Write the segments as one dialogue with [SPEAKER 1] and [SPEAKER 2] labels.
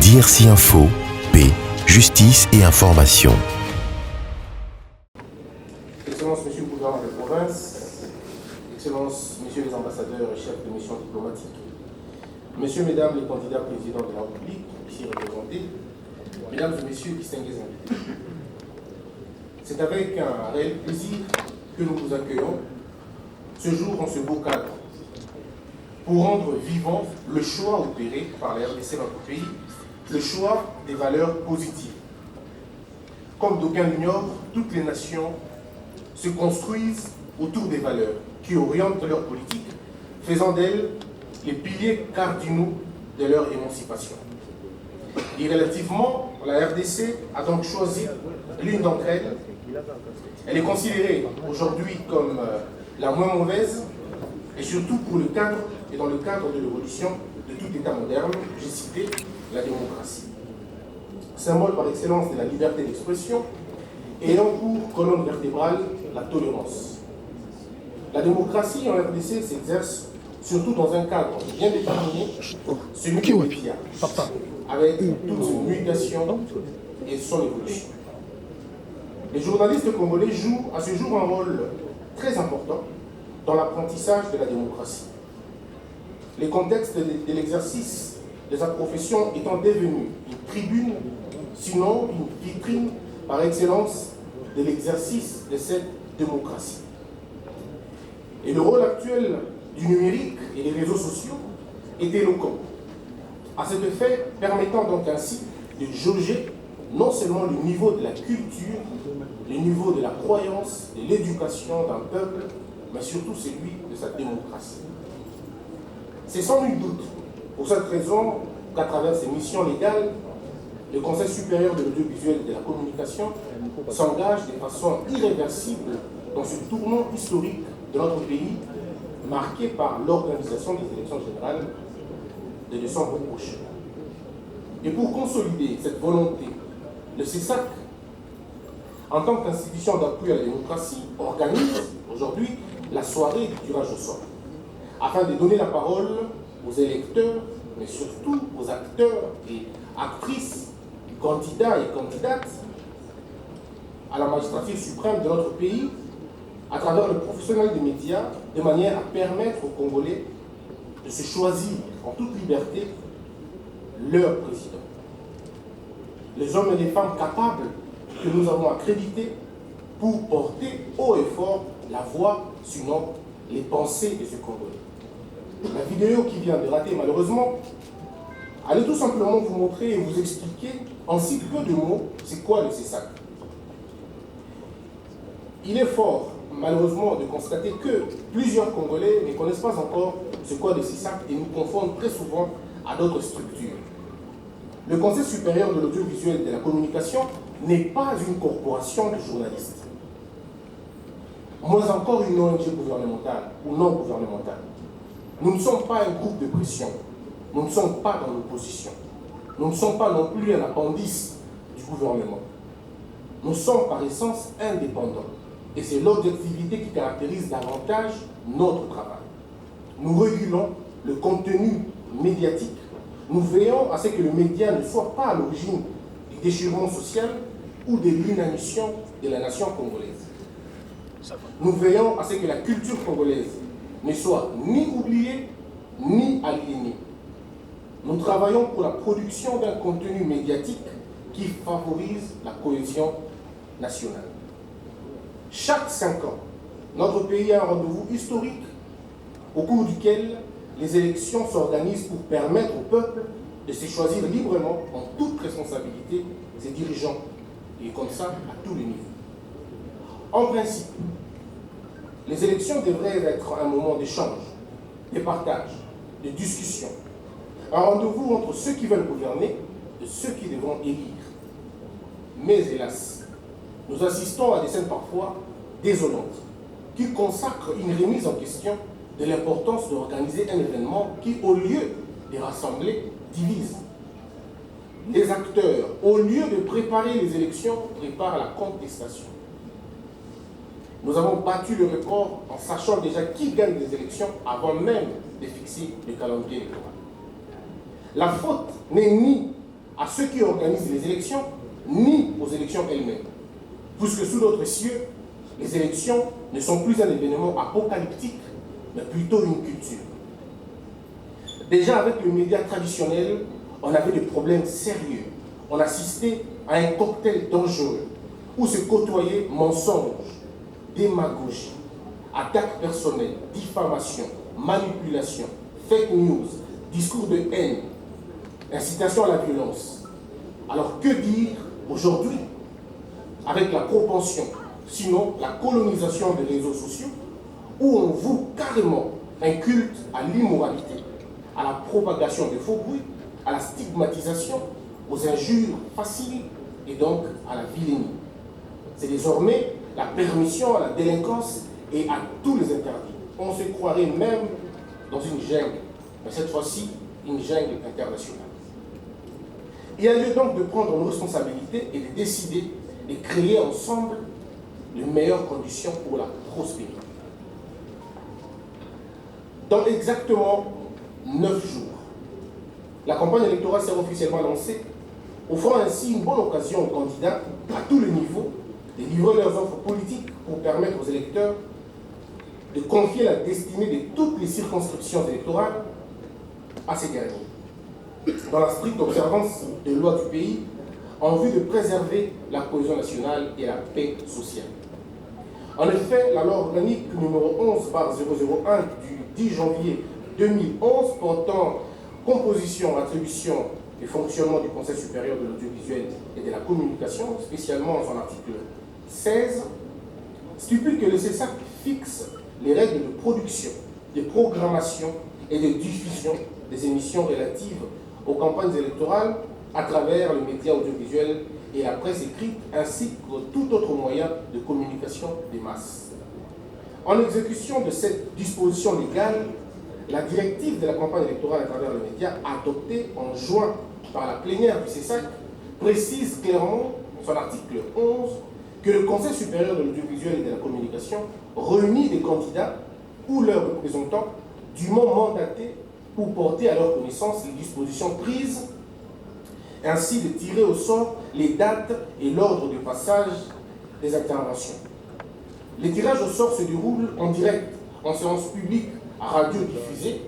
[SPEAKER 1] DRC Info, paix, justice et information.
[SPEAKER 2] Excellences, Monsieur le gouverneur de province, Excellences, Messieurs les ambassadeurs et chefs de mission diplomatique, Messieurs, Mesdames les candidats présidents de la République, ici représentés, Mesdames et Messieurs distingués invités. C'est avec un réel plaisir que nous vous accueillons ce jour en ce beau cadre pour rendre vivant le choix opéré par la RDC dans notre pays, le choix des valeurs positives. Comme d'aucuns l'ignorent, toutes les nations se construisent autour des valeurs qui orientent leur politique, faisant d'elles les piliers cardinaux de leur émancipation. Et relativement, la RDC a donc choisi l'une d'entre elles. Elle est considérée aujourd'hui comme la moins mauvaise, et surtout pour le cadre et dans le cadre de l'évolution de tout État moderne, j'ai cité la démocratie. Symbole par excellence de la liberté d'expression et ayant pour colonne vertébrale la tolérance. La démocratie en RDC s'exerce surtout dans un cadre bien déterminé, celui du média, avec toute son mutation et son évolution. Les journalistes congolais jouent à ce jour un rôle très important dans l'apprentissage de la démocratie. Les contextes de l'exercice de sa profession étant devenus une tribune, sinon une vitrine par excellence de l'exercice de cette démocratie. Et le rôle actuel du numérique et des réseaux sociaux est éloquent, à cet effet permettant donc ainsi de jauger non seulement le niveau de la culture, le niveau de la croyance, de l'éducation d'un peuple, mais surtout celui de sa démocratie. C'est sans nul doute pour cette raison qu'à travers ses missions légales, le Conseil supérieur de l'audiovisuel et de la communication s'engage de façon irréversible dans ce tournant historique de notre pays, marqué par l'organisation des élections générales de décembre prochain. Et pour consolider cette volonté, le CESAC, en tant qu'institution d'appui à la démocratie, organise aujourd'hui la soirée du tirage au sort, afin de donner la parole aux électeurs, mais surtout aux acteurs et actrices, candidats et candidates à la magistrature suprême de notre pays, à travers le professionnel des médias, de manière à permettre aux Congolais de se choisir en toute liberté leur président. Les hommes et les femmes capables que nous avons accrédités pour porter haut et fort la voix, sinon les pensées de ce Congolais. La vidéo qui vient de rater, malheureusement, allait tout simplement vous montrer et vous expliquer en si peu de mots c'est quoi le CESAC. Il est fort, malheureusement, de constater que plusieurs Congolais ne connaissent pas encore ce qu'est le CESAC et nous confondent très souvent à d'autres structures. Le Conseil supérieur de l'audiovisuel et de la communication n'est pas une corporation de journalistes, moins encore une ONG gouvernementale ou non gouvernementale. Nous ne sommes pas un groupe de pression, nous ne sommes pas dans l'opposition, nous ne sommes pas non plus un appendice du gouvernement. Nous sommes par essence indépendants et c'est l'objectivité qui caractérise davantage notre travail. Nous régulons le contenu médiatique, nous veillons à ce que le média ne soit pas à l'origine du déchirement social ou de l'inanition de la nation congolaise. Nous veillons à ce que la culture congolaise ne soit ni oubliée, ni aliénée. Nous travaillons pour la production d'un contenu médiatique qui favorise la cohésion nationale. Chaque 5 ans, notre pays a un rendez-vous historique au cours duquel les élections s'organisent pour permettre au peuple de se choisir librement, en toute responsabilité, ses dirigeants, et comme ça à tous les niveaux. En principe, les élections devraient être un moment d'échange, de partage, de discussion, un rendez-vous entre ceux qui veulent gouverner et ceux qui devront élire. Mais hélas, nous assistons à des scènes parfois désolantes, qui consacrent une remise en question de l'importance d'organiser un événement qui, au lieu de rassembler, divise. Les acteurs, au lieu de préparer les élections, préparent la contestation. Nous avons battu le record en sachant déjà qui gagne les élections avant même de fixer le calendrier électoral. La faute n'est ni à ceux qui organisent les élections, ni aux élections elles-mêmes. Puisque sous d'autres cieux, les élections ne sont plus un événement apocalyptique, mais plutôt une culture. Déjà avec le média traditionnel, on avait des problèmes sérieux. On assistait à un cocktail dangereux où se côtoyaient mensonges, démagogie, attaques personnelles, diffamation, manipulation, fake news, discours de haine, incitation à la violence. Alors que dire aujourd'hui avec la propension, sinon la colonisation des réseaux sociaux, où on voue carrément un culte à l'immoralité, à la propagation de faux bruits, à la stigmatisation, aux injures faciles et donc à la vilainie. C'est désormais la permission à la délinquance et à tous les interdits. On se croirait même dans une jungle, mais cette fois-ci, une jungle internationale. Il y a lieu donc de prendre nos responsabilités et de décider de créer ensemble les meilleures conditions pour la prospérité. Dans exactement 9 jours, la campagne électorale sera officiellement lancée, offrant ainsi une bonne occasion aux candidats à tous les niveaux de livrer leurs offres politiques pour permettre aux électeurs de confier la destinée de toutes les circonscriptions électorales à ces derniers, dans la stricte observance des lois du pays, en vue de préserver la cohésion nationale et la paix sociale. En effet, la loi organique numéro 11/001 du 10 janvier 2011 portant composition, attribution et fonctionnement du Conseil supérieur de l'audiovisuel et de la communication, spécialement son article 16, stipule que le CESAC fixe les règles de production, de programmation et de diffusion des émissions relatives aux campagnes électorales à travers les médias audiovisuels et la presse écrite, ainsi que tout autre moyen de communication des masses. En exécution de cette disposition légale, la directive de la campagne électorale à travers les médias, adoptée en juin par la plénière du CESAC, précise clairement, son article 11, que le Conseil supérieur de l'audiovisuel et de la communication réunit des candidats ou leurs représentants dûment mandatés pour porter à leur connaissance les dispositions prises, ainsi de tirer au sort les dates et l'ordre de passage des interventions. Les tirages au sort se déroulent en direct, en séance publique, à radio diffusée,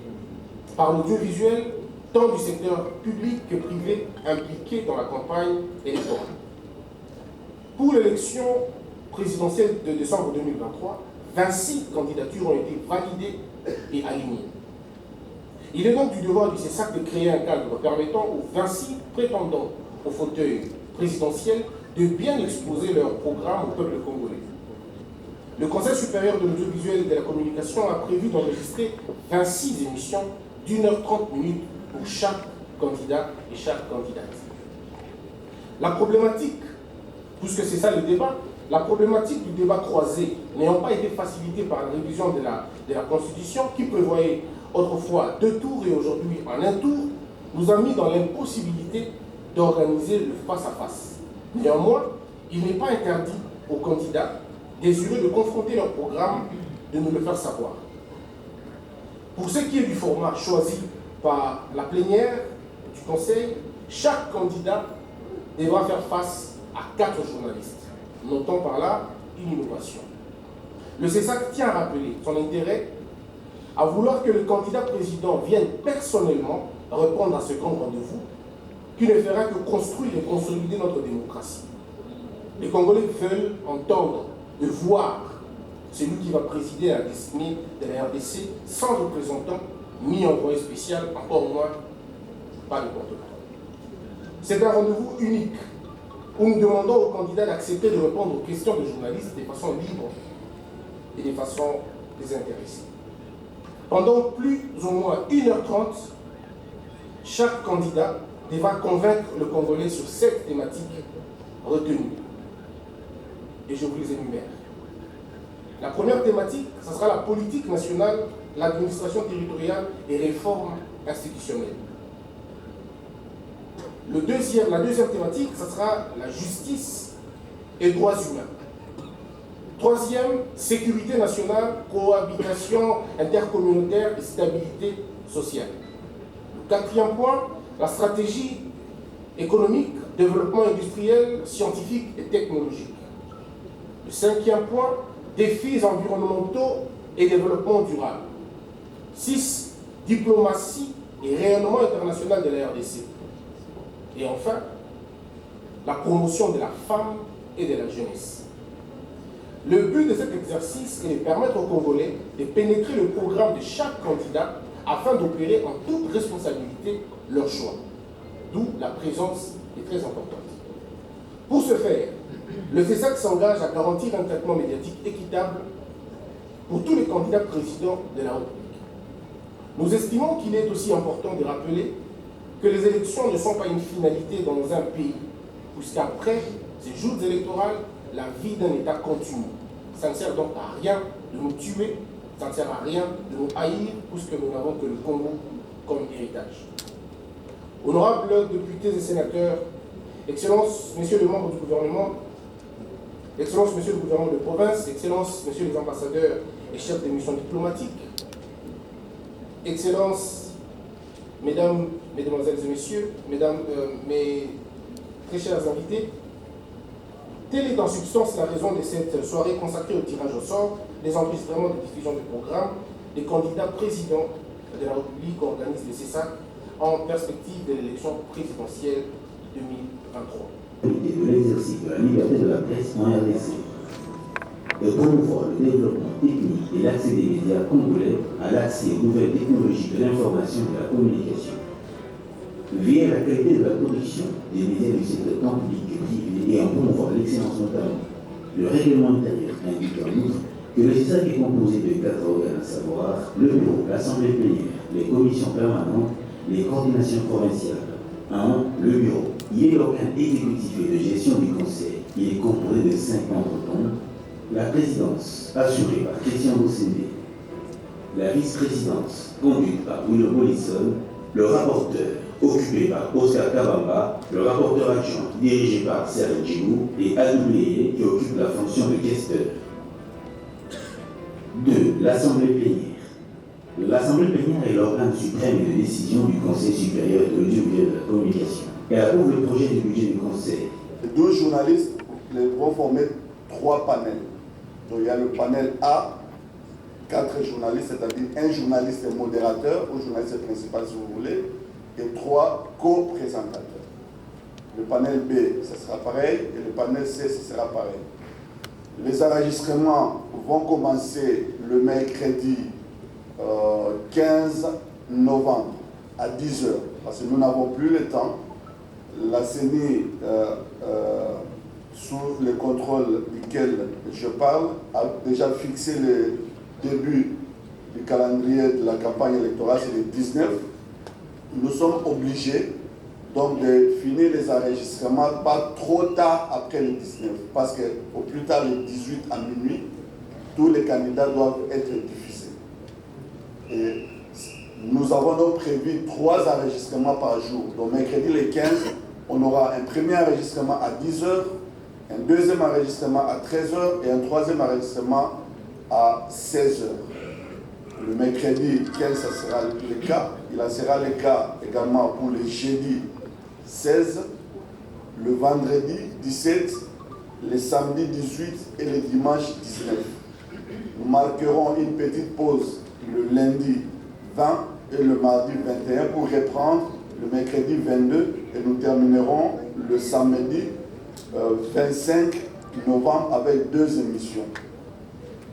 [SPEAKER 2] par l'audiovisuel, tant du secteur public que privé impliqué dans la campagne électorale. Pour l'élection présidentielle de décembre 2023, 26 candidatures ont été validées et alignées. Il est donc du devoir du CESAC de créer un cadre permettant aux 26 prétendants au fauteuil présidentiel de bien exposer leur programme au peuple congolais. Le Conseil supérieur de l'audiovisuel et de la communication a prévu d'enregistrer 26 émissions d'1h30 pour chaque candidat et chaque candidate. La problématique, puisque c'est ça le débat, la problématique du débat croisé n'ayant pas été facilitée par la révision de la Constitution qui prévoyait autrefois 2 tours et aujourd'hui en 1 tour, nous a mis dans l'impossibilité d'organiser le face-à-face. Néanmoins, il n'est pas interdit aux candidats désireux de confronter leur programme de nous le faire savoir. Pour ce qui est du format choisi par la plénière du Conseil, chaque candidat devra faire face à 4 journalistes, notant par là une innovation. Le CESAC tient à rappeler son intérêt à vouloir que le candidat président vienne personnellement répondre à ce grand rendez-vous qui ne fera que construire et consolider notre démocratie. Les Congolais veulent entendre et voir celui qui va présider à la destinée de la RDC sans représentant ni envoyé spécial, encore moins pas de porte-parole. C'est un rendez-vous unique où nous demandons aux candidats d'accepter de répondre aux questions des journalistes de façon libre et de façon désintéressée. Pendant plus ou moins 1h30, chaque candidat devra convaincre le Congolais sur 7 thématiques retenues. Et je vous les énumère. La première thématique, ce sera la politique nationale, l'administration territoriale et réforme institutionnelle. La deuxième thématique, ce sera la justice et droits humains. Troisième, sécurité nationale, cohabitation intercommunautaire et stabilité sociale. Le quatrième point, la stratégie économique, développement industriel, scientifique et technologique. Le 5e point, défis environnementaux et développement durable. 6, diplomatie et rayonnement international de la RDC. Et enfin, la promotion de la femme et de la jeunesse. Le but de cet exercice est de permettre aux Congolais de pénétrer le programme de chaque candidat afin d'opérer en toute responsabilité leur choix. D'où la présence est très importante. Pour ce faire, le FESAC s'engage à garantir un traitement médiatique équitable pour tous les candidats présidents de la République. Nous estimons qu'il est aussi important de rappeler que les élections ne sont pas une finalité dans un pays, puisqu'après ces jours électoraux, la vie d'un État continue. Ça ne sert donc à rien de nous tuer, ça ne sert à rien de nous haïr, puisque nous n'avons que le Congo comme héritage. Honorables députés et sénateurs, Excellences, Messieurs les membres du gouvernement, Excellences, Monsieur le gouvernement de province, Excellences, Messieurs les ambassadeurs et chefs des missions diplomatiques, Excellences, Mesdames, Mesdemoiselles et Messieurs, mes très chers invités, telle est en substance la raison de cette soirée consacrée au tirage au sort, des enregistrements de diffusion des programmes, des candidats présidents de la République organisent le CESAC en perspective de l'élection présidentielle 2023.
[SPEAKER 3] De l'exercice de la liberté de la presse en RDC, de promouvoir le développement technique et l'accès des médias congolais à l'accès aux nouvelles technologies de l'information et de la communication. Veiller à la qualité de la production des médias du secteur tant public que privé et en promouvoir l'excellence notamment. Le règlement intérieur indique en outre que le CESAC est composé de 4 organes, à savoir le bureau, l'assemblée plénière, les commissions permanentes, les coordinations provinciales. 1. Le bureau. Il est l'organe exécutif et de gestion du conseil. Il est composé de 5 membres dont la présidence, assurée par Christian Boussendé, la vice-présidence, conduite par Willow Mollison, le rapporteur, occupé par Oscar Kabamba, le rapporteur adjoint, dirigé par Serge Djibou, et Adoubléé, qui occupe la fonction de questeur. 2. L'Assemblée plénière. L'Assemblée plénière est l'organe suprême de décision du Conseil supérieur de l'audiovisuel de la communication. Elle approuve le projet du budget du Conseil.
[SPEAKER 4] Les 2 journalistes vont former 3 panels. Donc il y a le panel A, 4 journalistes, c'est-à-dire un journaliste modérateur, ou journaliste principal si vous voulez, et 3 co-présentateurs. Le panel B, ce sera pareil, et le panel C, ce sera pareil. Les enregistrements vont commencer le mercredi 15 novembre à 10h, parce que nous n'avons plus le temps. La CENI, sous le contrôle duquel je parle, a déjà fixé le début du calendrier de la campagne électorale, c'est le 19. Nous sommes obligés donc de finir les enregistrements pas trop tard après le 19, parce qu'au plus tard le 18 à minuit, tous les candidats doivent être diffusés. Et nous avons donc prévu 3 enregistrements par jour. Donc mercredi le 15, on aura un premier enregistrement à 10h, un deuxième enregistrement à 13h et un troisième enregistrement à 16h. Le mercredi 15, ça sera le cas. Il en sera le cas également pour le jeudi 16, le vendredi 17, le samedi 18 et le dimanche 19. Nous marquerons une petite pause le lundi 20 et le mardi 21 pour reprendre le mercredi 22 et nous terminerons le samedi 25 novembre avec 2 émissions.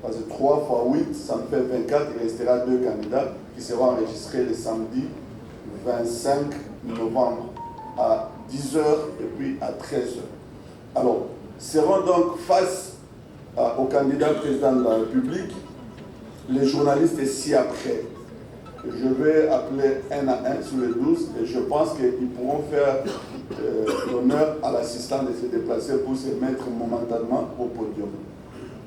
[SPEAKER 4] Parce que 3 fois 8, ça me fait 24, il restera 2 candidats qui seront enregistrés le samedi 25 novembre à 10h et puis à 13h. Alors, seront donc face au candidat président de la République, les journalistes ci-après. Je vais appeler un à un sur les 12 et je pense qu'ils pourront faire l'honneur à l'assistant de se déplacer pour se mettre momentanément au podium.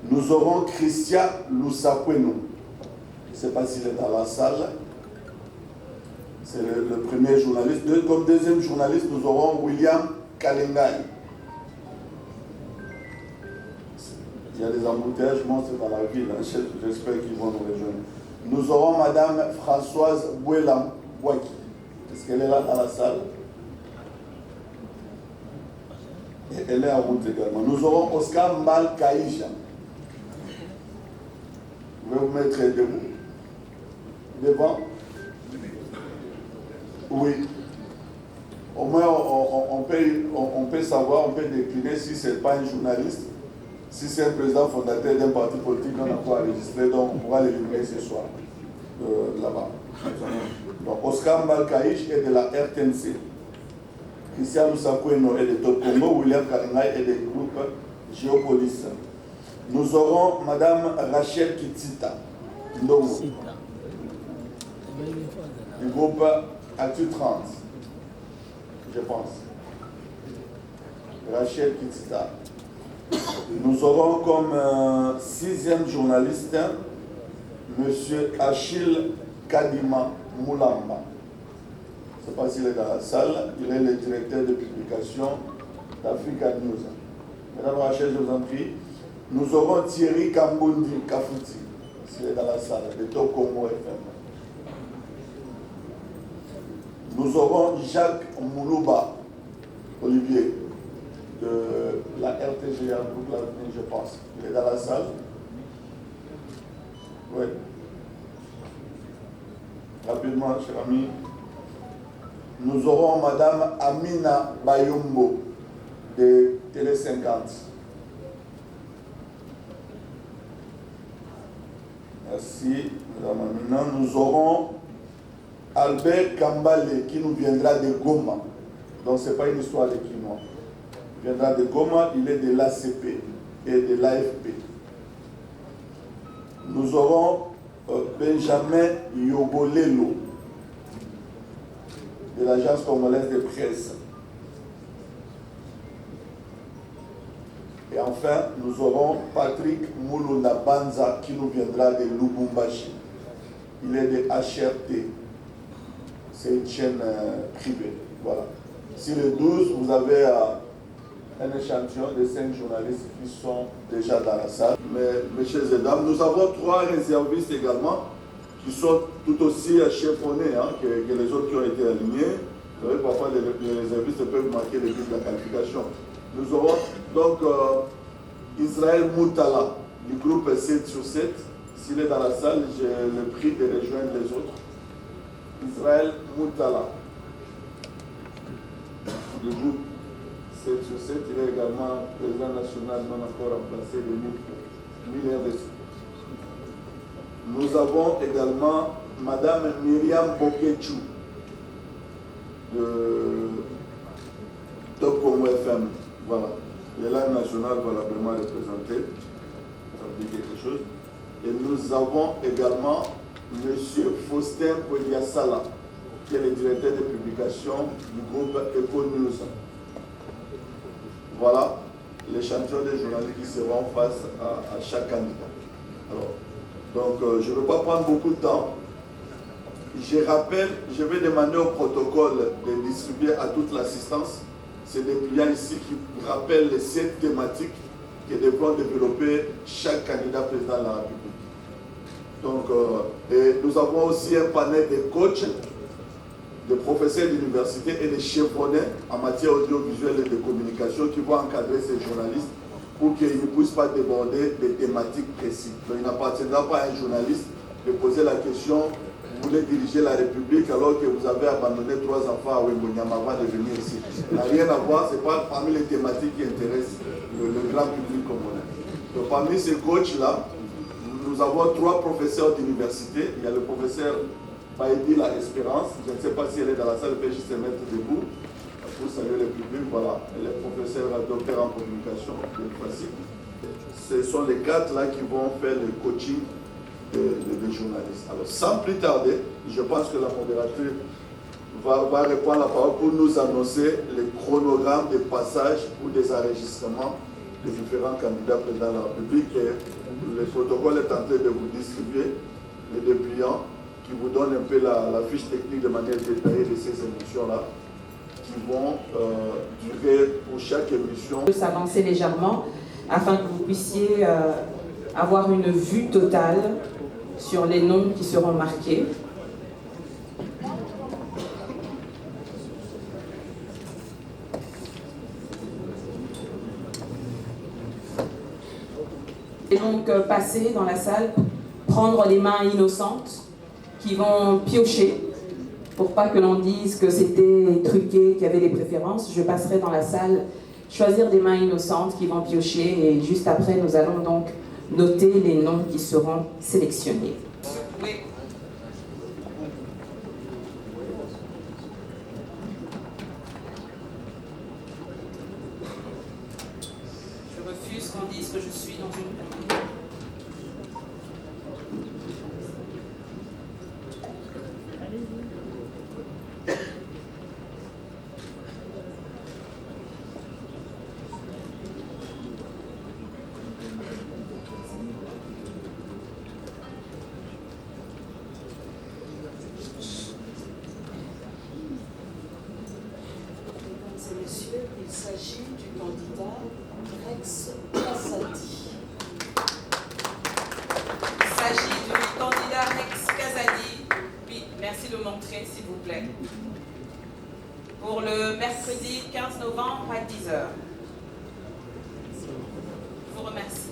[SPEAKER 4] Nous aurons Christian Lusakwenu. Je ne sais pas s'il est dans la salle. C'est le premier journaliste. Comme deuxième journaliste, nous aurons William Kalengai. Il y a des embouteillages monstres dans la ville. Hein. J'espère qu'ils vont nous rejoindre. Nous aurons Madame Françoise Bouelam Bouaki. Est-ce qu'elle est là dans la salle? Et elle est en route également. Nous aurons Oscar Mbal Kaïcha. Vous pouvez vous mettre debout. Devant. Oui. Au moins, on peut savoir, on peut décliner si ce n'est pas un journaliste, si c'est un président fondateur d'un parti politique, on a quoi enregistrer, donc on pourra l'éliminer ce soir, là-bas. Donc, Oscar Mbalkaïch est de la RTNC. Christian Lusakoueno est de Top Congo, William Karingaï est du groupe Géopolis. Nous aurons Madame Rachel Kitita, Ndongo, du groupe Actu 30. Je pense. Rachel Kitita. Nous aurons comme sixième journaliste M. Achille Kadima Moulamba. Je ne sais pas s'il est dans la salle. Il est le directeur de publication d'Africa News. Madame Rachel, je vous en prie. Nous aurons Thierry Kambundi Kafouti, s'il est dans la salle, de Top Congo FM. Nous aurons Jacques Moulouba, Olivier, de la RTGA, groupe L'Avenir, je pense. Il est dans la salle. Oui. Rapidement, cher ami. Nous aurons Madame Amina Bayombo, de Télé 50. Merci, Madame Amina. Nous aurons Albert Kambale qui nous viendra de Goma. Donc ce n'est pas une histoire de Kinois. Il viendra de Goma, il est de l'ACP et de l'AFP. Nous aurons Benjamin Yobolelo de l'agence congolaise de presse. Et enfin, nous aurons Patrick Moulunda Banza qui nous viendra de Lubumbashi. Il est de HRT. C'est une chaîne privée. Voilà. Sur le 12, vous avez un échantillon de 5 journalistes qui sont déjà dans la salle. Mais, messieurs et dames, nous avons 3 réservistes également qui sont tout aussi chevronnés que les autres qui ont été alignés. Vous savez, parfois les réservistes peuvent marquer les buts de la qualification. Nous aurons donc Israël Moutala du groupe 7 sur 7. S'il est dans la salle, j'ai le prix de rejoindre les autres. Israël Moutala du groupe 7 sur 7. Il est également président national non encore remplacé de MIL-RDC. Nous avons également Madame Myriam Boketchou de Top Congo FM. Voilà. Les langues nationales valablement représentées. Ça veut dire quelque chose. Et nous avons également M. Faustin Poliasala, qui est le directeur de publication du groupe Eco News. Voilà l'échantillon des journalistes qui seront face à chaque candidat. Alors, donc, je ne veux pas prendre beaucoup de temps. Je rappelle, je vais demander au protocole de distribuer à toute l'assistance ces dépliants ici qui rappellent les 7 thématiques que devront développer chaque candidat président de la République. Donc, et nous avons aussi un panel de coachs, de professeurs d'université et de chevronnés en matière audiovisuelle et de communication qui vont encadrer ces journalistes pour qu'ils ne puissent pas déborder des thématiques précises. Donc, il n'appartiendra pas à un journaliste de poser la question: vous voulez diriger la République alors que vous avez abandonné 3 enfants à Wembonyama avant de venir ici. Ça n'a rien à voir, ce n'est pas parmi les thématiques qui intéressent le grand public congolais. Donc, parmi ces coachs-là, nous avons 3 professeurs d'université. Il y a le professeur Baïdi La Espérance. Je ne sais pas si elle est dans la salle, elle peut juste se mettre debout pour saluer le public. Voilà, elle est professeure docteur en communication. Ce sont les 4 là qui vont faire le coaching des journalistes. Alors, sans plus tarder, je pense que la modératrice va répondre la parole pour nous annoncer les chronogrammes de passage ou des enregistrements des différents candidats présidents de la République. Et le protocole est en train de vous distribuer les dépliants qui vous donnent un peu la fiche technique de manière détaillée de ces émissions-là qui vont durer pour chaque émission.
[SPEAKER 5] S'avancer légèrement afin que vous puissiez avoir une vue totale sur les noms qui seront marqués. Et donc passer dans la salle, prendre les mains innocentes qui vont piocher pour pas que l'on dise que c'était truqué, qu'il y avait des préférences. Je passerai dans la salle choisir des mains innocentes qui vont piocher et juste après nous allons donc noter les noms qui seront sélectionnés. Oui. Je refuse qu'on dise que je suis dans une...
[SPEAKER 6] Messieurs, il s'agit du candidat Rex Casadi.
[SPEAKER 5] Il s'agit du candidat Rex Casadi. Oui, merci de montrer, s'il vous plaît. Pour le mercredi 15 novembre à 10h. Je vous remercie.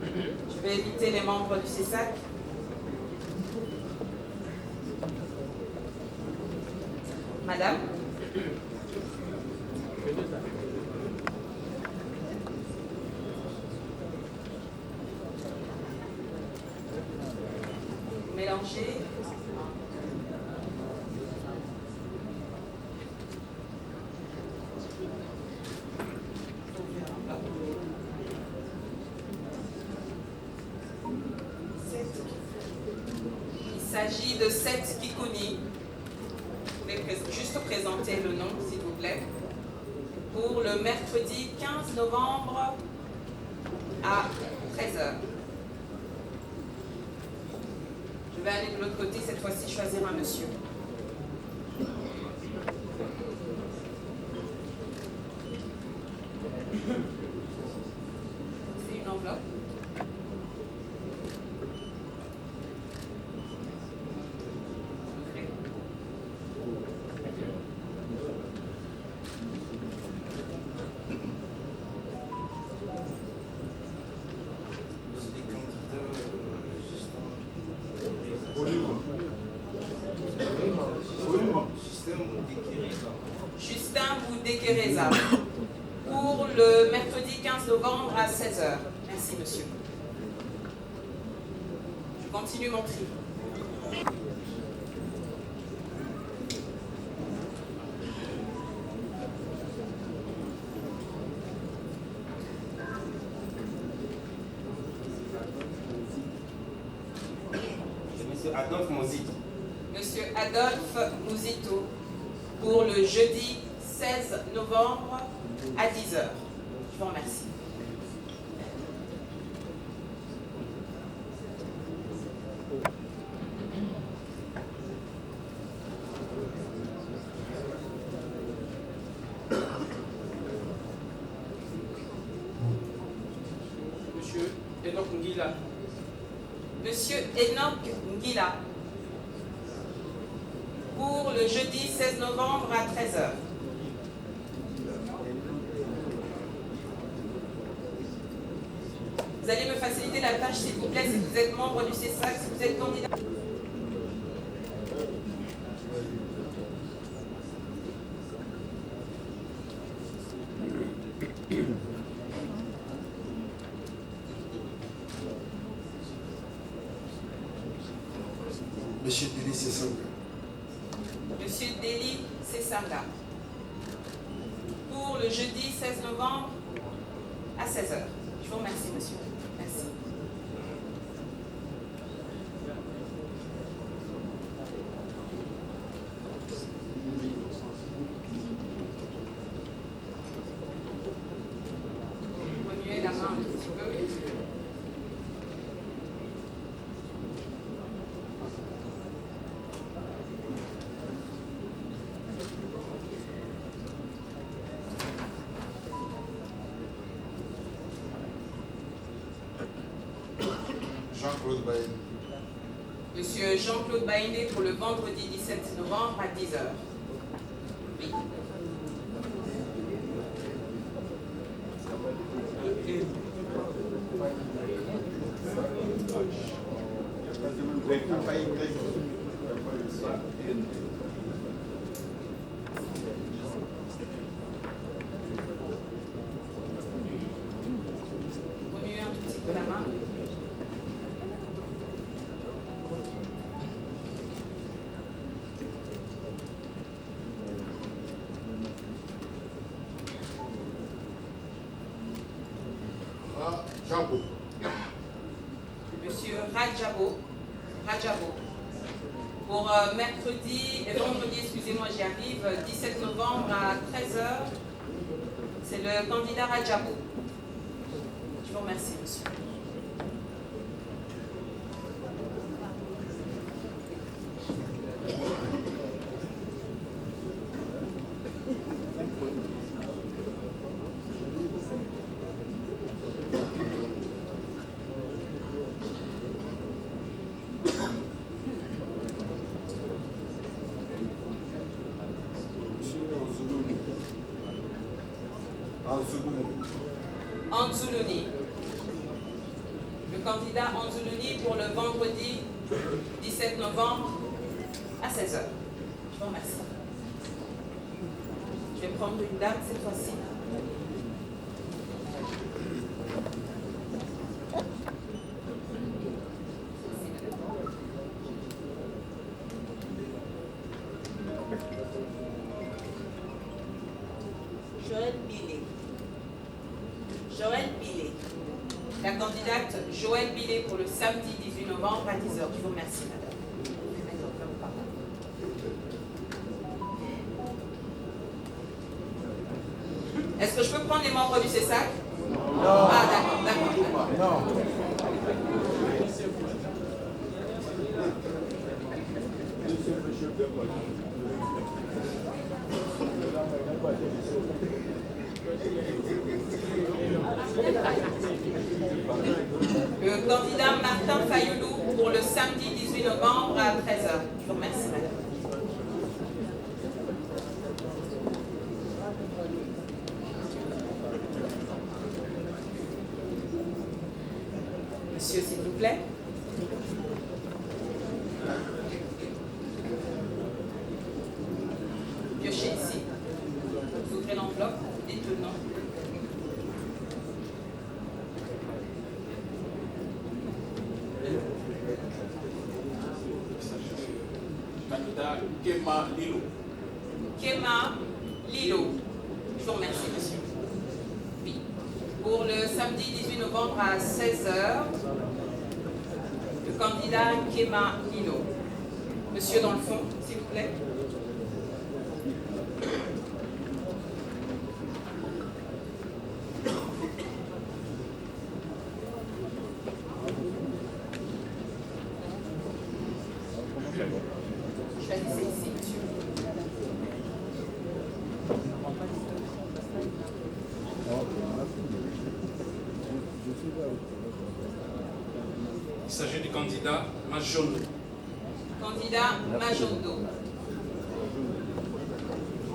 [SPEAKER 5] Je vais inviter les membres du CESAC. Madame. Mélangez. Il s'agit de 7 Kikouni. Juste présenter le nom, s'il vous plaît, pour le mercredi 15 novembre à 13h. Je vais aller de l'autre côté, cette fois-ci choisir un monsieur. C'est une enveloppe. Justin Boudekereza pour le mercredi 15 novembre à 16h. Merci, monsieur. Je continue mon tri.
[SPEAKER 7] Monsieur Adolphe Mozito.
[SPEAKER 5] Monsieur Adolphe Mouzito pour le jeudi 16 novembre à 10h. Je vous remercie.
[SPEAKER 7] Monsieur Enoch Ngila.
[SPEAKER 5] Monsieur Enoch Ngila pour le jeudi 16 novembre à 13h. Vous allez me faciliter la tâche, s'il vous plaît, si vous êtes membre du CESAC, si vous êtes candidat.
[SPEAKER 8] Monsieur Deli Sessanga.
[SPEAKER 5] Monsieur Deli Sessanga pour le jeudi 16 novembre à 16h. Je vous remercie, monsieur. Merci. Remuez la main un petit peu.
[SPEAKER 8] Jean-Claude Baïn.
[SPEAKER 5] Monsieur Jean-Claude Baïné pour le vendredi 17 novembre à 10h. Oui. Remuez un tout petit peu la main. Monsieur Rajabo. Pour vendredi, excusez-moi, j'y arrive, 17 novembre à 13h. C'est le candidat Rajabo. Je vous remercie, monsieur. Anzuluni. Le candidat Anzuluni pour le vendredi 17 novembre à 16h. Je vous remercie. Je vais prendre une date cette fois-ci. Joël Billet. La candidate Joël Billet pour le samedi 18 novembre à 10h. Je vous remercie, madame. Est-ce que je peux prendre les membres du CESAC? Non. Ah, d'accord. Non. Le candidat Martin Fayoulou pour le samedi 18 novembre à 13h. Je vous remercie, madame. Monsieur, s'il vous plaît. Piochez ici. Vous ouvrez l'enveloppe, dites le nom.
[SPEAKER 9] Candidat Kema Lilo.
[SPEAKER 5] Kema Lilo. Je vous remercie, monsieur. Oui. Pour le samedi 18 novembre à 16h, le candidat Kema Lilo. Monsieur dans le fond, s'il vous plaît. Choisissez ici, monsieur.
[SPEAKER 9] Il s'agit du candidat Majondo.
[SPEAKER 5] Candidat Majondo.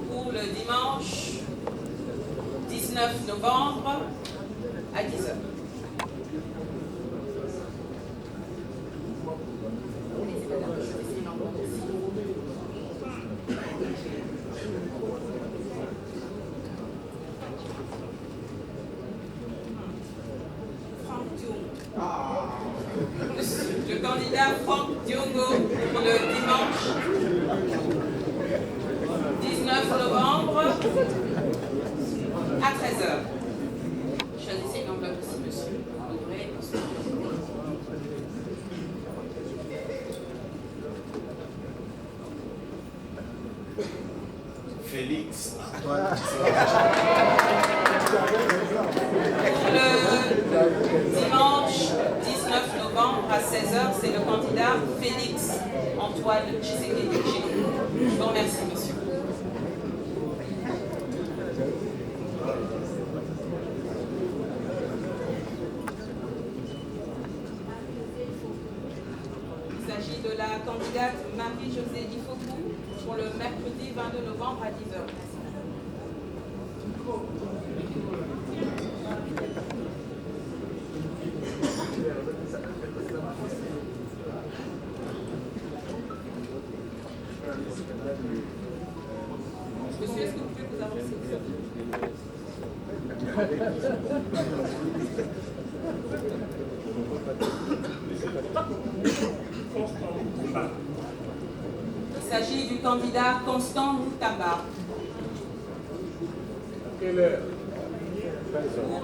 [SPEAKER 5] Pour le dimanche 19 novembre à 10h. Le candidat Franck Diongo pour le dimanche 19 novembre à 13h. Choisissez une enveloppe aussi, monsieur. Ouvrez.
[SPEAKER 9] Félix.
[SPEAKER 5] Pour le dimanche 19 novembre à 16h, c'est le candidat Félix Antoine Tshisekedi. Je vous remercie, monsieur. Il s'agit de la candidate Marie-Josée Ifokou pour le mercredi 22 novembre à 10h. Il s'agit du candidat Constant Moutamba. Pour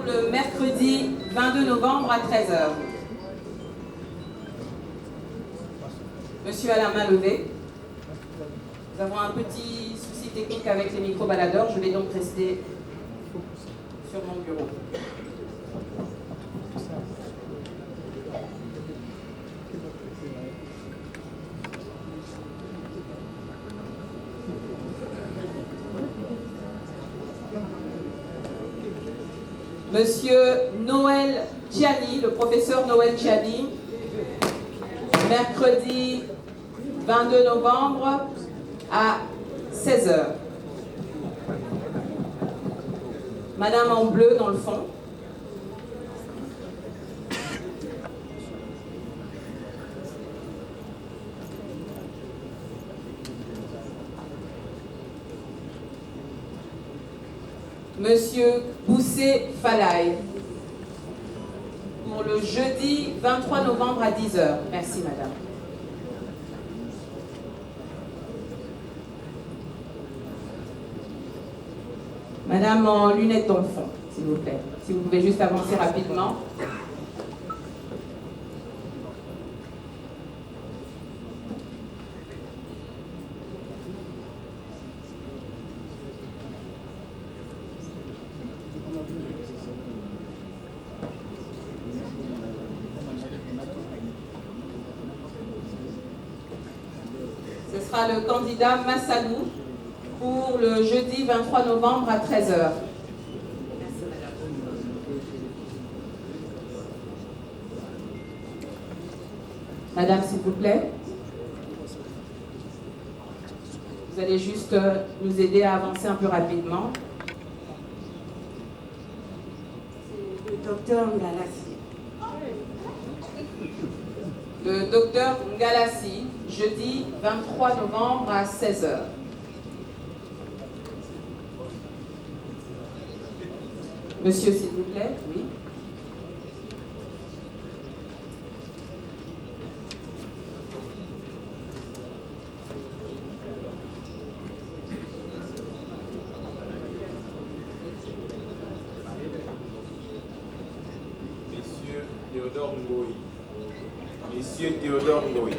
[SPEAKER 5] le mercredi 22 novembre à 13h. Monsieur a la main levée. Nous avons un petit souci technique avec les micro-baladeurs. Je vais donc rester sur mon bureau. Monsieur Noël Tchiani, le professeur Noël Tchiani, mercredi 22 novembre à 16h. Madame en bleu dans le fond. Monsieur Boussé Falaï, pour le jeudi 23 novembre à 10h. Merci, madame. Madame en lunettes dans le fond, s'il vous plaît. Si vous pouvez juste avancer rapidement. Ce sera le candidat Massalou pour le jeudi 23 novembre à 13h. Madame, s'il vous plaît. Vous allez juste nous aider à avancer un peu rapidement.
[SPEAKER 6] C'est le docteur Ngalassi.
[SPEAKER 5] Le docteur Ngalassi, jeudi 23 novembre à 16h. Monsieur, s'il vous plaît, oui.
[SPEAKER 9] Monsieur Théodore Ngoï. Monsieur Théodore Ngoï.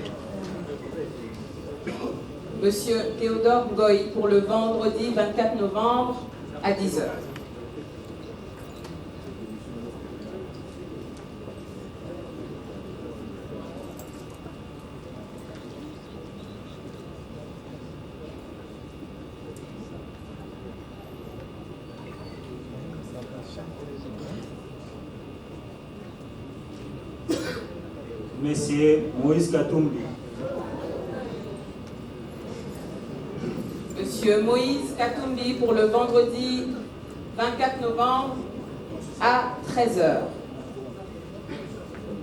[SPEAKER 5] Monsieur Théodore Ngoï pour le vendredi 24 novembre à 10h.
[SPEAKER 10] Monsieur Moïse Katumbi.
[SPEAKER 5] Monsieur Moïse Katumbi pour le vendredi 24 novembre à 13h.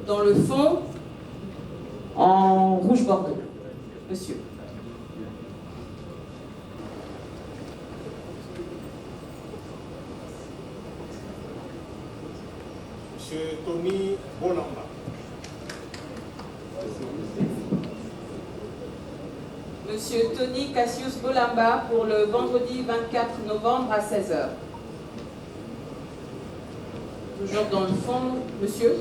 [SPEAKER 5] Dans le fond, en rouge bordeaux. Monsieur.
[SPEAKER 9] Monsieur Tony Bolamba.
[SPEAKER 5] Monsieur Tony Cassius Bolamba pour le vendredi 24 novembre à 16h. Toujours dans le fond, monsieur.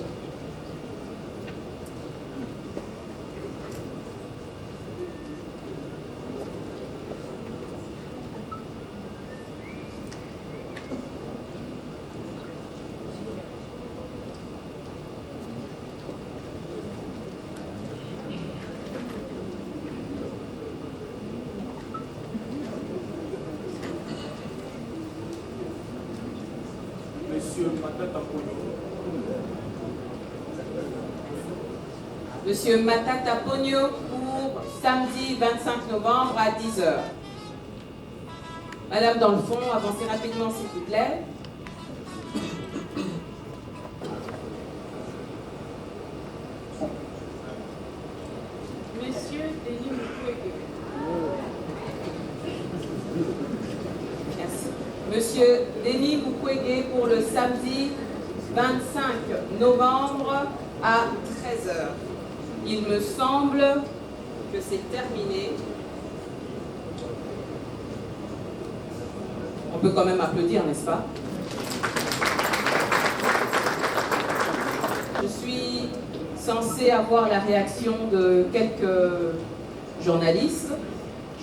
[SPEAKER 9] Monsieur Matata Pogno.
[SPEAKER 5] Monsieur Matata Pogno pour samedi 25 novembre à 10h. Madame dans le fond, avancez rapidement s'il vous plaît.
[SPEAKER 6] Monsieur Denis Mukwege.
[SPEAKER 5] Merci. Monsieur Denis Mukwege pour le samedi 25 novembre à 13h. Il me semble que c'est terminé. On peut quand même applaudir, n'est-ce pas? Je suis censée avoir la réaction de quelques journalistes.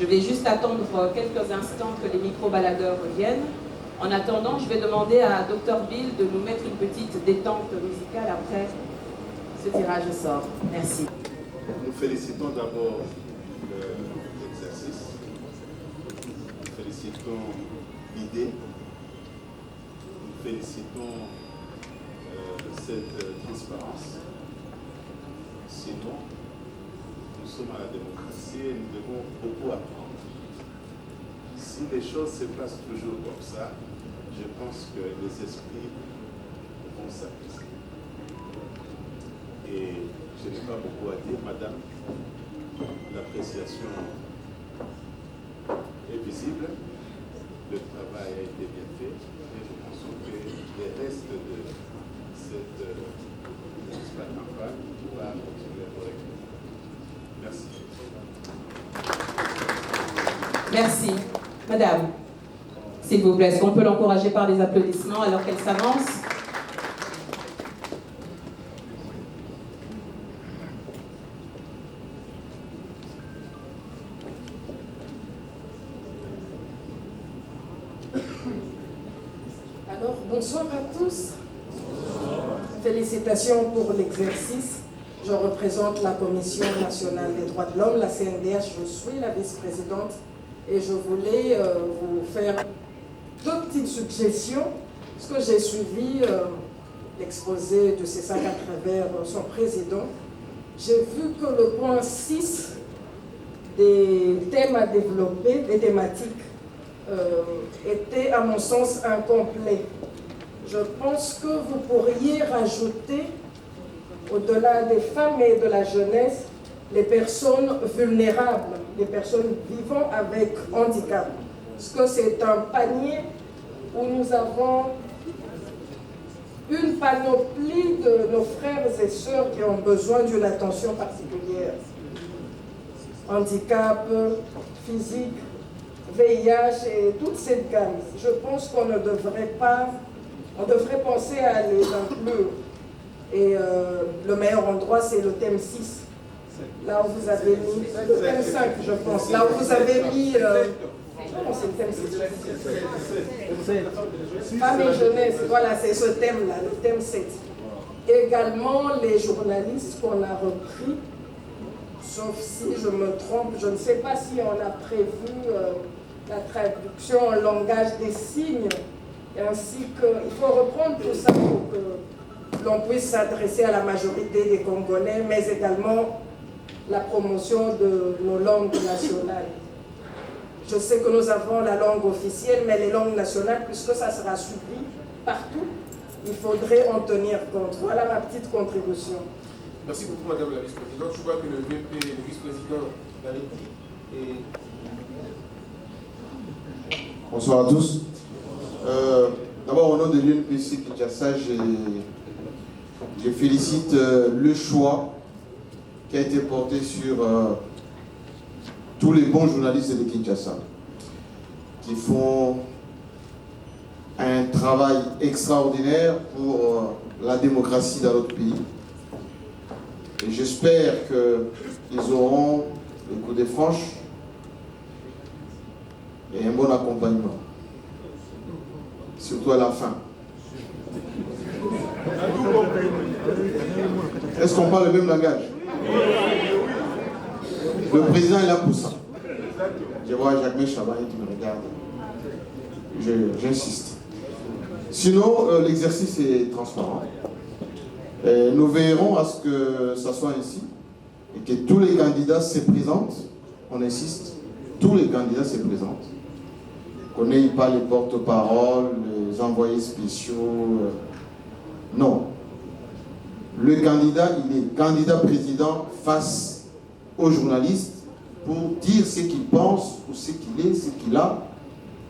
[SPEAKER 5] Je vais juste attendre quelques instants que les micro-baladeurs reviennent. En attendant, je vais demander à Dr Bill de nous mettre une petite détente musicale après ce tirage au sort. Merci.
[SPEAKER 11] Nous félicitons d'abord l'exercice. Nous félicitons l'idée. Nous félicitons cette transparence. Sinon, nous sommes à la démocratie et nous devons beaucoup apprendre. Si les choses se passent toujours comme ça, je pense que les esprits vont s'apaiser. Et je n'ai pas beaucoup à dire, madame. L'appréciation est visible, le travail a été bien fait et je pense que les restes de cette campagne va continuer correctement. Merci.
[SPEAKER 5] Merci. Madame, s'il vous plaît, est-ce qu'on peut l'encourager par des applaudissements alors qu'elle s'avance?
[SPEAKER 12] Alors, bonsoir à tous. Félicitations pour l'exercice. Je représente la Commission nationale des droits de l'homme, la CNDH. Je suis la vice-présidente et je voulais vous faire deux petites suggestions. Parce que j'ai suivi l'exposé de César à travers son président. J'ai vu que le point 6 des thèmes à développer, des thématiques, était à mon sens incomplet. Je pense que vous pourriez rajouter, au-delà des femmes et de la jeunesse, les personnes vulnérables, les personnes vivant avec handicap. Parce que c'est un panier où nous avons une panoplie de nos frères et sœurs qui ont besoin d'une attention particulière. Handicap physique, VIH et toute cette gamme. Je pense qu'on ne devrait pas, on devrait penser à les inclure. Et le meilleur endroit, c'est le thème 6. Là où vous avez mis, le thème 5, je pense. Là où vous avez mis, non, c'est le thème 6. Femmes et jeunesse, voilà, c'est ce thème-là, le thème 7. Également, les journalistes qu'on a repris, sauf si je me trompe, je ne sais pas si on a prévu la traduction en langage des signes, ainsi qu'il faut reprendre tout ça pour que l'on puisse s'adresser à la majorité des Congolais, mais également la promotion de nos langues nationales. Je sais que nous avons la langue officielle, mais les langues nationales, puisque ça sera suivi partout, il faudrait en tenir compte. Voilà ma petite contribution.
[SPEAKER 2] Merci beaucoup, madame la vice-présidente. Je vois que le VP, le vice-président l'avait dit. Et...
[SPEAKER 13] Bonsoir à tous. D'abord, au nom de l'UNPC Kinshasa, je félicite le choix qui a été porté sur tous les bons journalistes de Kinshasa qui font un travail extraordinaire pour la démocratie dans notre pays. Et j'espère qu'ils auront le coup de franche et un bon accompagnement, surtout à la fin. Est-ce qu'on parle le même langage? Le président est là pour ça. Je vois Jacques Chabaye qui me regarde. J'insiste. Sinon, l'exercice est transparent. Et nous veillerons à ce que ça soit ainsi et que tous les candidats se présentent. On insiste, tous les candidats se présentent. Qu'on n'ait pas les porte-paroles, les envoyés spéciaux. Non. Le candidat, il est candidat président face aux journalistes pour dire ce qu'il pense ou ce qu'il est, ce qu'il a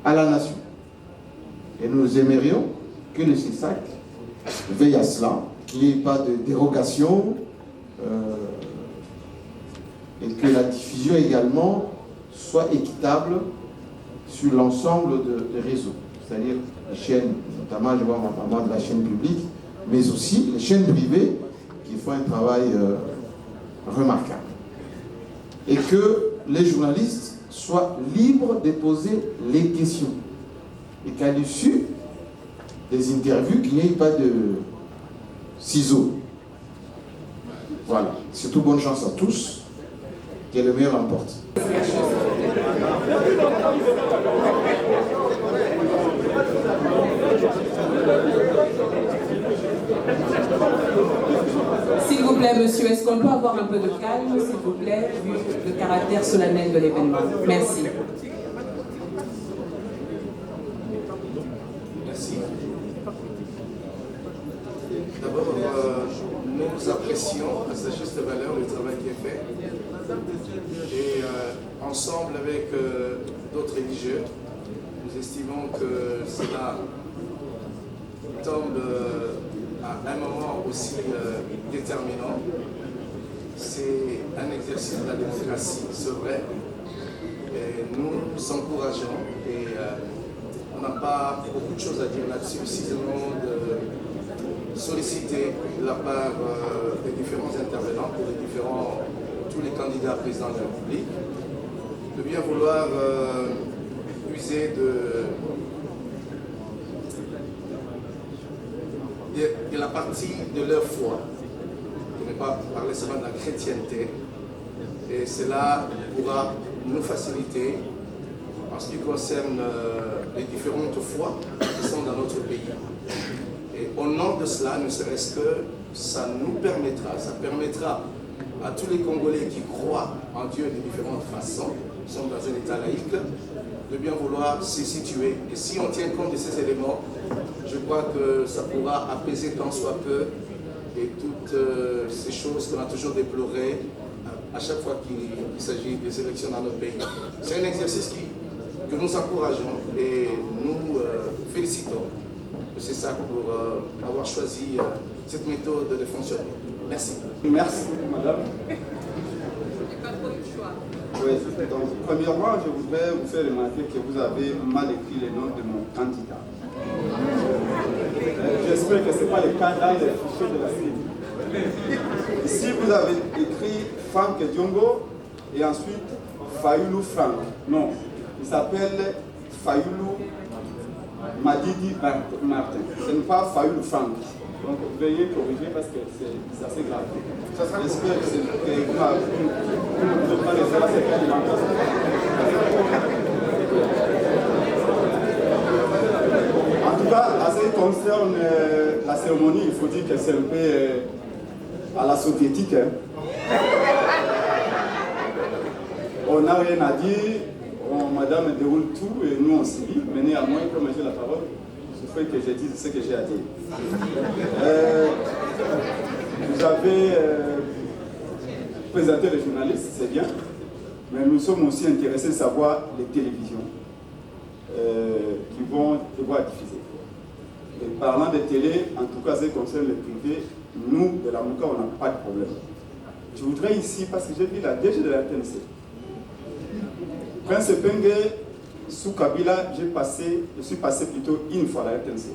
[SPEAKER 13] à la nation. Et nous aimerions que le CESAC veille à cela, qu'il n'y ait pas de dérogation et que la diffusion également soit équitable sur l'ensemble des réseaux, c'est-à-dire les chaînes, notamment je vois maman de la chaîne publique, mais aussi les chaînes privées qui font un travail remarquable. Et que les journalistes soient libres de poser les questions. Et qu'à l'issue des interviews, qu'il n'y ait pas de ciseaux. Voilà. Surtout bonne chance à tous. Que le meilleur l'emporte.
[SPEAKER 5] S'il vous plaît, monsieur, est-ce qu'on peut avoir un peu de calme, s'il vous plaît, vu le caractère solennel de l'événement? Merci.
[SPEAKER 2] Merci. D'abord, nous apprécions à sa juste valeur le travail qui est fait. Et ensemble avec d'autres religieux, nous estimons que cela tombe à un moment aussi déterminant. C'est un exercice de la démocratie, c'est vrai. Et nous nous encourageons et on n'a pas beaucoup de choses à dire là-dessus, seulement de solliciter de la part des différents intervenants, tous les candidats à président de la République, de bien vouloir user de la partie de leur foi, de ne pas parler seulement de la chrétienté, et cela pourra nous faciliter en ce qui concerne les différentes foi qui sont dans notre pays. Et au nom de cela, ne serait-ce que ça permettra à tous les Congolais qui croient en Dieu de différentes façons, nous sommes dans un État laïque, de bien vouloir se situer. Et si on tient compte de ces éléments, je crois que ça pourra apaiser tant soit peu et toutes ces choses qu'on a toujours déplorées à chaque fois qu'il s'agit des élections dans notre pays. C'est un exercice que nous encourageons et nous félicitons. C'est ça pour avoir choisi cette méthode de fonctionnement. Merci.
[SPEAKER 14] Merci, madame. Oui, donc, premièrement, je voudrais vous faire remarquer que vous avez mal écrit le nom de mon candidat. J'espère que ce n'est pas le cas dans les fichiers de la CENI. Ici, vous avez écrit Franck Diongo et ensuite Fayoulou Franck. Non, il s'appelle Fayoulou Madidi Martin. Ce n'est pas Fayoulou Franck. Donc, veuillez corriger parce que c'est assez grave. J'espère que vous ne pas laisser la séquence. En tout cas, à ce qui concerne la cérémonie, il faut dire que c'est un peu à la soviétique. On n'a rien à dire, madame déroule tout et nous on suit, mais néanmoins, comme j'ai la parole, il faut que je dise ce que j'ai à dire. Vous avez présenté les journalistes, c'est bien, mais nous sommes aussi intéressés de savoir les télévisions qui vont devoir diffuser. Et parlant des télés, en tout cas, ce qui concerne les privés, nous, de la MOCA, on n'a pas de problème. Je voudrais ici, parce que j'ai vu la DG de la RTNC, Prince Penge, sous Kabila, je suis passé plutôt une fois à la RTNC.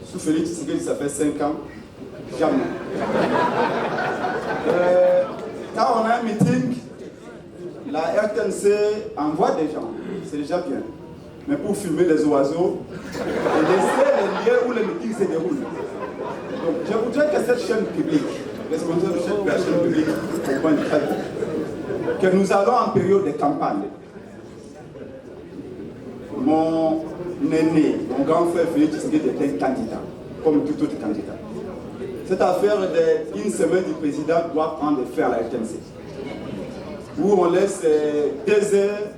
[SPEAKER 14] Sous Félix Tshisekedi, ça fait 5 ans, jamais. Quand on a un meeting, la RTNC envoie des gens, c'est déjà bien. Mais pour filmer les oiseaux, et laisser les lieux où le meeting se déroule. Donc je voudrais que cette chaîne publique, responsable de cette chaîne publique, comprenne très bien que nous allons en période de campagne. Mon aîné, mon grand frère Félix Tshisekedi était candidat, comme tout autre candidat. Cette affaire d'une semaine du président doit prendre fin à la RTNC. Où on laisse 2 heures,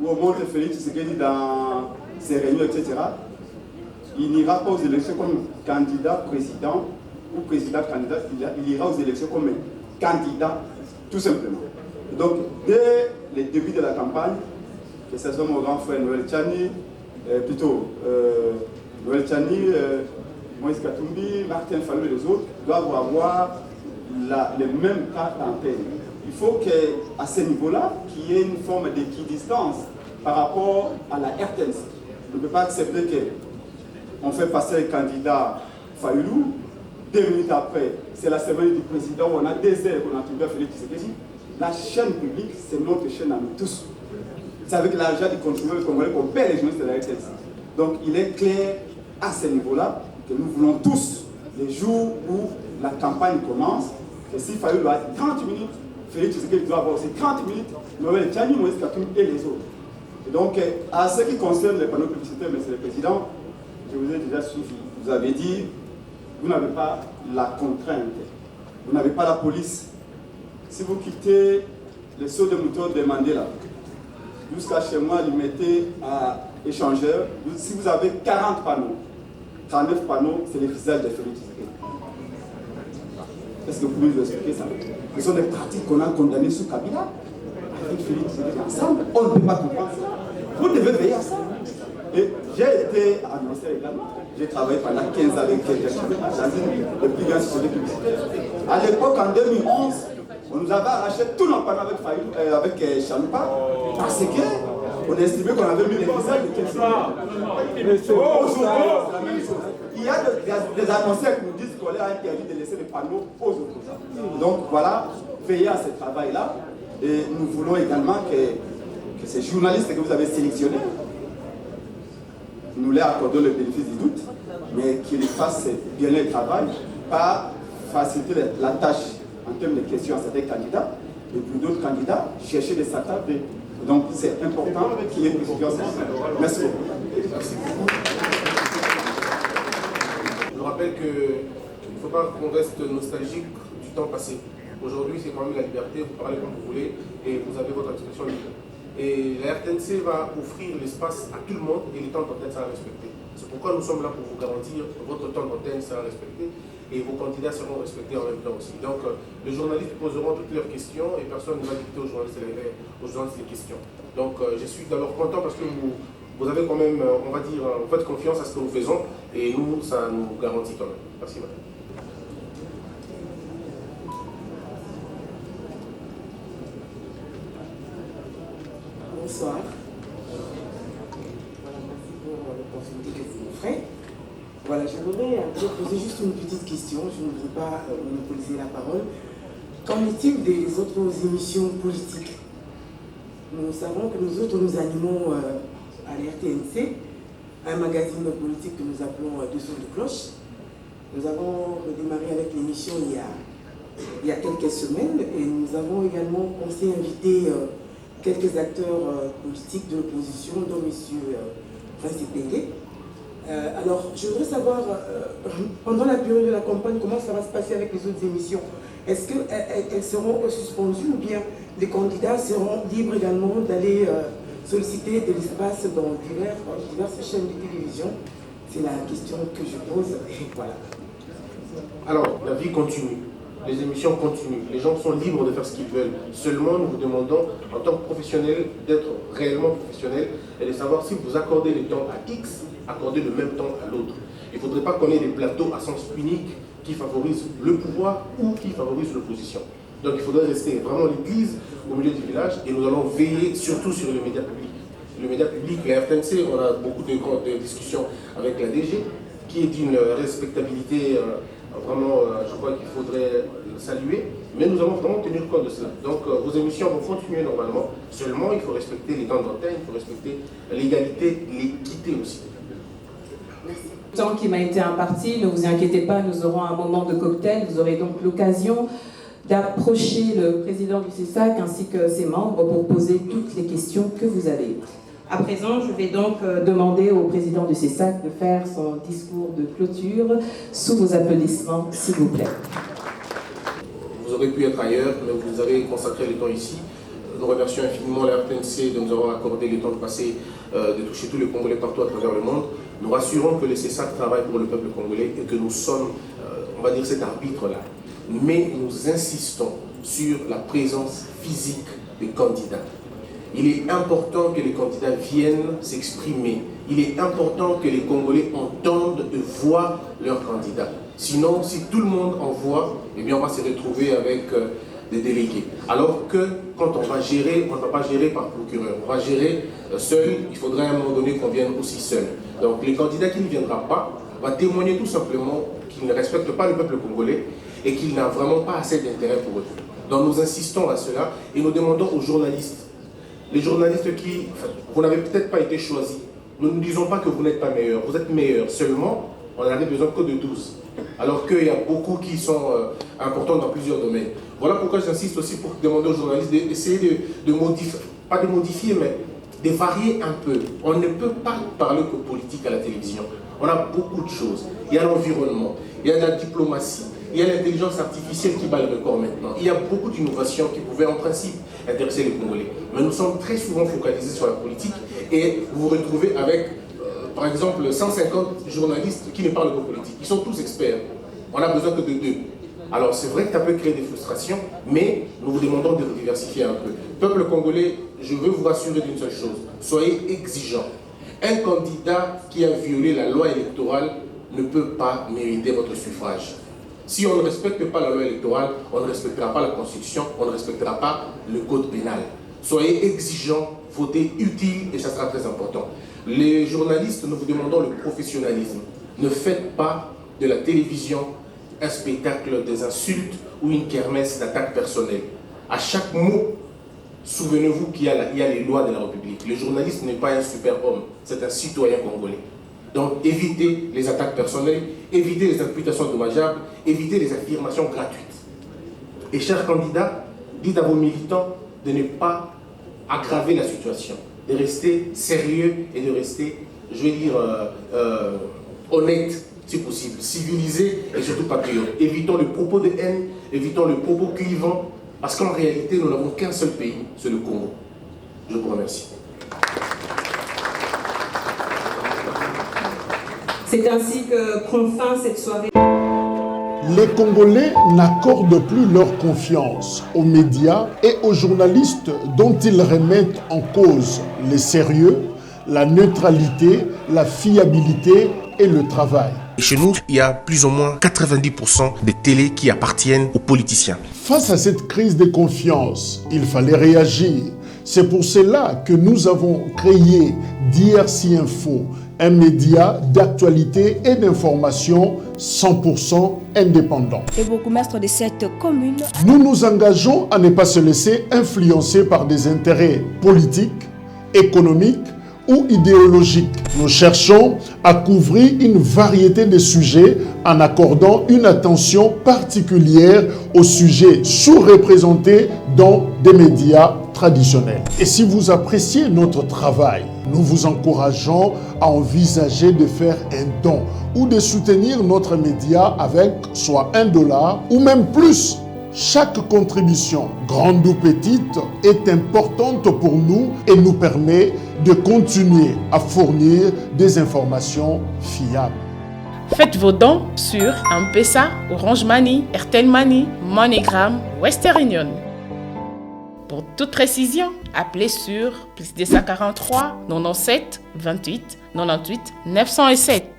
[SPEAKER 14] où on montre Félix Tshisekedi dans ses réunions, etc. Il n'ira pas aux élections comme candidat président ou président candidat, il ira aux élections comme candidat, tout simplement. Donc, dès le début de la campagne, que ce soit mon grand frère Noël Tchani, plutôt Noël Tchani, Moïse Katumbi, Martin Fayulu et les autres doivent avoir les mêmes cartes d'antenne. Il faut qu'à ce niveau-là, qu'il y ait une forme d'équidistance par rapport à la RTNC. On ne peut pas accepter qu'on fait passer le candidat Fayulu, 2 minutes après, c'est la semaine du président, on a des ailes qu'on a trouvé à Félix Tshisekedi. La chaîne publique, c'est notre chaîne à nous tous. C'est avec l'argent du contribuable congolais qu'on paie les journalistes de la RTNC. Donc il est clair à ce niveau-là que nous voulons tous, les jours où la campagne commence, que si Fayulu doit avoir 30 minutes, Félix Tshisekedi doit avoir aussi 30 minutes, Noël Tchani, Moïse Katumbi et les autres. Et donc, à ce qui concerne les panneaux publicitaires, Monsieur le Président, je vous ai déjà suivi. Vous avez dit, vous n'avez pas la contrainte, vous n'avez pas la police. Si vous quittez le saut de mouton de Mandela, jusqu'à chez moi, vous mettez à échangeur, si vous avez 40 panneaux, 39 panneaux, c'est le visage de Félix Tshisekedi. Est-ce que vous pouvez nous expliquer ça? Ce sont des pratiques qu'on a condamnées sous Kabila. Avec Félix Tshisekedi ensemble, on ne peut pas comprendre ça. Vous devez veiller à ça. Et j'ai été à ministère également. J'ai travaillé pendant 15 ans avec quelqu'un dans une des plus grandes sociétés publicitaires. À l'époque, en 2011, on nous avait arraché tout nos panneaux avec Chaloupa parce qu'on estimait qu'on avait mis les visages de quelqu'un. Aujourd'hui, c'est la même chose. Il y a des annonceurs qui nous disent qu'on a interdit de laisser les panneaux aux opposants. Donc voilà, veillez à ce travail-là. Et nous voulons également que ces journalistes que vous avez sélectionnés, nous leur accordons le bénéfice du doute, mais qu'ils fassent bien le travail, pas faciliter la tâche en termes de questions à certains candidats, et pour d'autres candidats, chercher de s'attarder. Donc c'est important qu'il y ait une confiance. Merci beaucoup.
[SPEAKER 2] Merci beaucoup. Je rappelle qu'il ne faut pas qu'on reste nostalgique du temps passé. Aujourd'hui, c'est quand même la liberté, vous parlez comme vous voulez et vous avez votre expression libre. Et la RTNC va offrir l'espace à tout le monde et les temps d'antenne sera respecté. C'est pourquoi nous sommes là pour vous garantir que votre temps d'antenne sera respecté et vos candidats seront respectés en même temps aussi. Donc, les journalistes poseront toutes leurs questions et personne ne va dicter aux journalistes les questions. Donc, je suis d'abord content parce que vous avez quand même, on va dire, vous faites confiance à ce que nous faisons et nous, ça nous garantit quand même. Merci, madame.
[SPEAKER 15] Bonsoir. Voilà, merci pour l'opportunité que vous m'offrez. Voilà, j'aimerais poser juste une petite question, je ne veux pas monopoliser la parole. Qu'en est-il des autres émissions politiques? Nous savons que nous autres, nous animons à la RTNC un magazine politique que nous appelons Deux sons de cloche. Nous avons redémarré avec l'émission il y a quelques semaines et nous avons également pensé inviter quelques acteurs politiques de l'opposition, dont M. Francis Bengue. Alors, je voudrais savoir, pendant la période de la campagne, comment ça va se passer avec les autres émissions? Est-ce qu'elles seront suspendues ou bien les candidats seront libres également d'aller solliciter de l'espace dans diverses chaînes de télévision? C'est la question que je pose et voilà.
[SPEAKER 2] Alors, la vie continue. Les émissions continuent, les gens sont libres de faire ce qu'ils veulent. Seulement, nous vous demandons, en tant que professionnels, d'être réellement professionnels et de savoir si vous accordez le temps à X, accordez le même temps à l'autre. Il ne faudrait pas qu'on ait des plateaux à sens unique qui favorisent le pouvoir ou qui favorisent l'opposition. Donc il faudrait rester vraiment l'église au milieu du village et nous allons veiller surtout sur les médias publics. Le média public, la RTNC, on a beaucoup de discussions avec la DG qui est d'une respectabilité vraiment, je crois qu'il faudrait saluer, mais nous allons vraiment tenir compte de cela. Donc vos émissions vont continuer normalement, seulement il faut respecter les temps d'antenne, il faut respecter l'égalité, l'équité aussi.
[SPEAKER 5] Le temps qui m'a été imparti, ne vous inquiétez pas, nous aurons un moment de cocktail, vous aurez donc l'occasion d'approcher le président du CESAC ainsi que ses membres pour poser toutes les questions que vous avez. À présent, je vais donc demander au président du CESAC de faire son discours de clôture sous vos applaudissements, s'il vous plaît.
[SPEAKER 2] Vous aurez pu être ailleurs, mais vous avez consacré le temps ici. Nous remercions infiniment la RTNC de nous avoir accordé le temps de passer, de toucher tous les Congolais partout à travers le monde. Nous rassurons que le CESAC travaille pour le peuple congolais et que nous sommes, on va dire, cet arbitre-là. Mais nous insistons sur la présence physique des candidats. Il est important que les candidats viennent s'exprimer il est important que les Congolais entendent et voient leurs candidats. Sinon, si tout le monde en voit, eh bien, on va se retrouver avec des délégués. Alors que quand on va gérer, on ne va pas gérer par procureur, on va gérer seul. Il faudrait à un moment donné qu'on vienne aussi seul. Donc les candidats qui ne viendront pas vont témoigner tout simplement qu'ils ne respectent pas le peuple congolais et qu'il n'a vraiment pas assez d'intérêt pour eux. Donc nous insistons à cela et nous demandons aux journalistes, les journalistes qui, vous n'avez peut-être pas été choisis, nous ne disons pas que vous n'êtes pas meilleurs, vous êtes meilleurs, seulement on n'avait besoin que de 12, alors qu'il y a beaucoup qui sont importants dans plusieurs domaines. Voilà pourquoi j'insiste aussi pour demander aux journalistes d'essayer de modifier, pas de modifier, mais de varier un peu. On ne peut pas parler que politique à la télévision. On a beaucoup de choses. Il y a l'environnement, il y a la diplomatie, il y a l'intelligence artificielle qui bat le record maintenant. Il y a beaucoup d'innovations qui pouvaient en principe intéresser les Congolais. Mais nous sommes très souvent focalisés sur la politique et vous vous retrouvez avec, par exemple, 150 journalistes qui ne parlent que politique. Ils sont tous experts. On n'a besoin que de 2. Alors c'est vrai que ça peut créer des frustrations, mais nous vous demandons de diversifier un peu. Peuple congolais, je veux vous rassurer d'une seule chose. Soyez exigeants. Un candidat qui a violé la loi électorale ne peut pas mériter votre suffrage. Si on ne respecte pas la loi électorale, on ne respectera pas la Constitution, on ne respectera pas le code pénal. Soyez exigeants, votez utile et ça sera très important. Les journalistes, nous vous demandons le professionnalisme. Ne faites pas de la télévision un spectacle des insultes ou une kermesse d'attaques personnelles. À chaque mot, souvenez-vous qu'il y a les lois de la République. Le journaliste n'est pas un super-homme, c'est un citoyen congolais. Donc évitez les attaques personnelles, évitez les imputations dommageables, évitez les affirmations gratuites. Et chers candidats, dites à vos militants de ne pas aggraver la situation, de rester sérieux et de rester, je vais dire, honnête si possible, civilisé et surtout patriote. Évitons le propos de haine, évitons le propos clivant, parce qu'en réalité, nous n'avons qu'un seul pays, c'est le Congo. Je vous remercie.
[SPEAKER 5] C'est ainsi que prend fin cette soirée.
[SPEAKER 16] Les Congolais n'accordent plus leur confiance aux médias et aux journalistes dont ils remettent en cause le sérieux, la neutralité, la fiabilité et le travail.
[SPEAKER 1] Chez nous, il y a plus ou moins 90% des télés qui appartiennent aux politiciens.
[SPEAKER 16] Face à cette crise de confiance, il fallait réagir. C'est pour cela que nous avons créé DRC Info, un média d'actualité et d'information 100% indépendant.
[SPEAKER 17] Et bourgmestre de cette commune.
[SPEAKER 16] Nous nous engageons à ne pas se laisser influencer par des intérêts politiques, économiques ou idéologiques. Nous cherchons à couvrir une variété de sujets en accordant une attention particulière aux sujets sous-représentés dans des médias traditionnels. Et si vous appréciez notre travail, nous vous encourageons à envisager de faire un don ou de soutenir notre média avec soit $1 ou même plus. Chaque contribution, grande ou petite, est importante pour nous et nous permet de continuer à fournir des informations fiables.
[SPEAKER 18] Faites vos dons sur M-Pesa, Orange Money, Airtel Money, MoneyGram, Western Union. Pour toute précision, appelez sur +243 97 28 98 907.